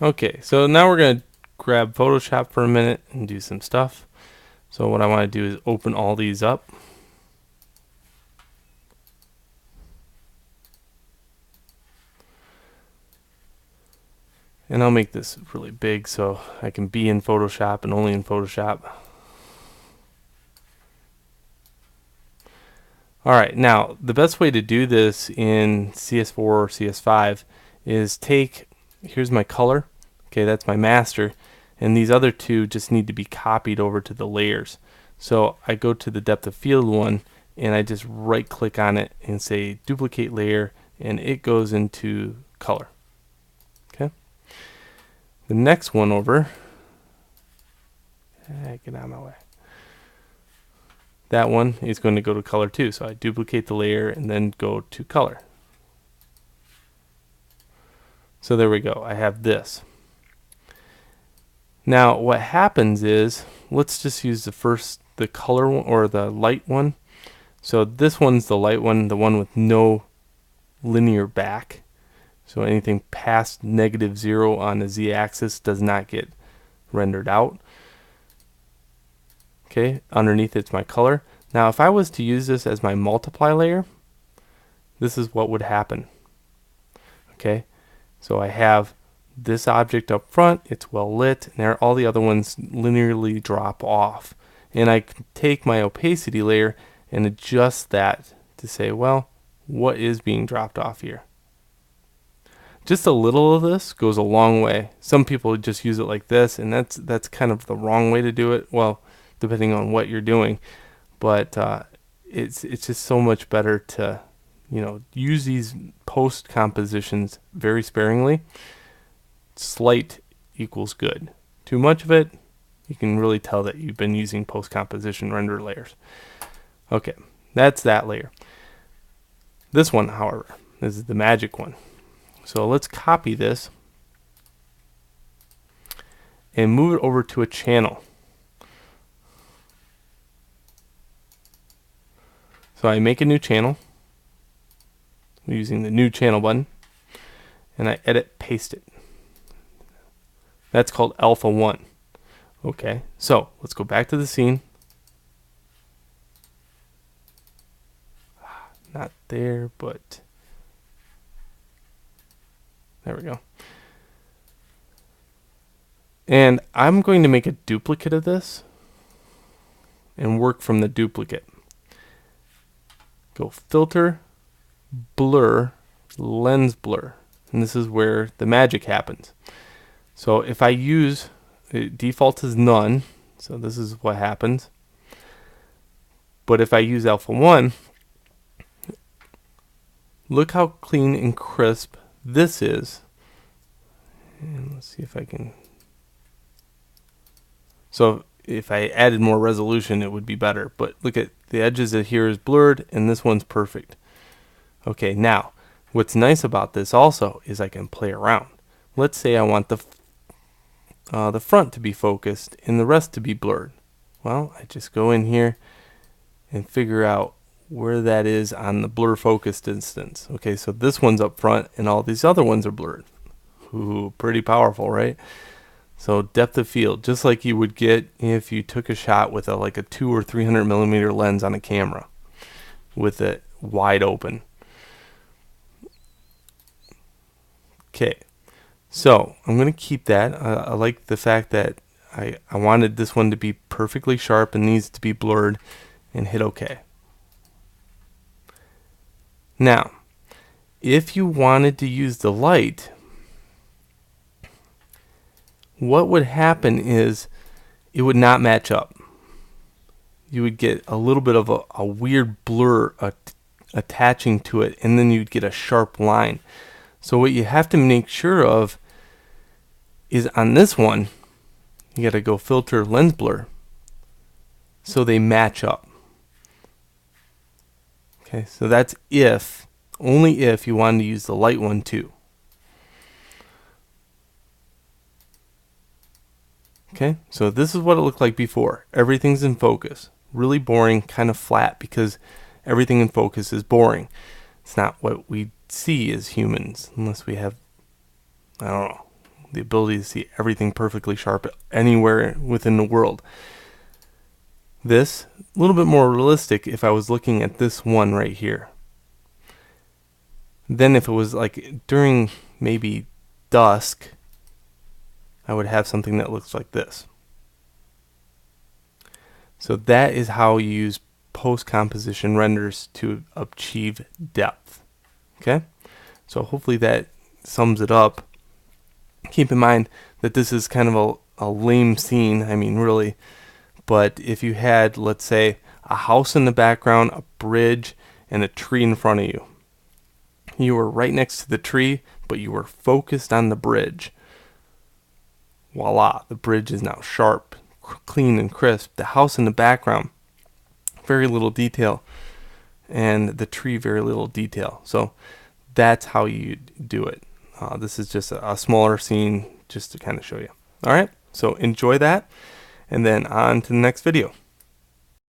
Okay, so now we're going to grab Photoshop for a minute and do some stuff. So what I want to do is open all these up. And I'll make this really big so I can be in Photoshop and only in Photoshop. Alright, now the best way to do this in CS4 or CS5 is here's my color, okay, that's my master, and these other two just need to be copied over to the layers. So I go to the depth of field one and I just right click on it and say duplicate layer, and it goes into color. Okay. The next one over, get out of my way. That one is going to go to color too. So I duplicate the layer and then go to color. So there we go. I have this. Now what happens is, let's just use the color one, or the light one. So this one's the light one, the one with no linear back. So anything past -0 on the z-axis does not get rendered out. Okay, underneath it's my color. Now if I was to use this as my multiply layer, this is what would happen. Okay, so I have this object up front, it's well lit, and there all the other ones linearly drop off. And I can take my opacity layer and adjust that to say, well, what is being dropped off here? Just a little of this goes a long way. Some people just use it like this, and that's kind of the wrong way to do it. Well, depending on what you're doing, but it's just so much better to, you know, use these post compositions very sparingly. Slight equals good. Too much of it, you can really tell that you've been using post composition render layers. Okay, that's that layer. This one, however, this is the magic one. So let's copy this and move it over to a channel. So I make a new channel using the new channel button, and I edit paste it. That's called alpha 1. Okay, so let's go back to the scene. Not there, but there we go. And I'm going to make a duplicate of this and work from the duplicate. Go filter, blur, lens blur. And this is where the magic happens. So if I use, default is none, so this is what happens. But if I use alpha 1, look how clean and crisp this is. And let's see if I can. So if I added more resolution, it would be better. But look at the edges of here is blurred, and this one's perfect. Okay, now what's nice about this also is I can play around. Let's say I want the front to be focused and the rest to be blurred. Well, I just go in here and figure out where that is on the blur focused instance. Okay, so this one's up front and all these other ones are blurred. Ooh, pretty powerful, right? So depth of field, just like you would get if you took a shot with like a 200 or 300 millimeter lens on a camera with it wide open. Okay, so I'm going to keep that. I like the fact that I wanted this one to be perfectly sharp and needs to be blurred, and hit OK. Now, if you wanted to use the light, what would happen is it would not match up. You would get a little bit of a weird blur attaching to it, and then you'd get a sharp line. So what you have to make sure of is on this one, you got to go filter lens blur so they match up. Okay, so that's if, only if you wanted to use the light one too. Okay, so this is what it looked like before. Everything's in focus. Really boring, kind of flat, because everything in focus is boring. It's not what we see as humans, unless we have, I don't know, the ability to see everything perfectly sharp anywhere within the world. This, a little bit more realistic if I was looking at this one right here. Then if it was like during maybe dusk, I would have something that looks like this. So that is how you use post-composition renders to achieve depth. Okay? So hopefully that sums it up. Keep in mind that this is kind of a lame scene, I mean really, but if you had, let's say, a house in the background, a bridge, and a tree in front of you. You were right next to the tree, but you were focused on the bridge. Voila, the bridge is now sharp, clean, and crisp. The house in the background, very little detail, and the tree, very little detail. So that's how you do it. This is just a smaller scene just to kind of show you. All right, so enjoy that, and then on to the next video.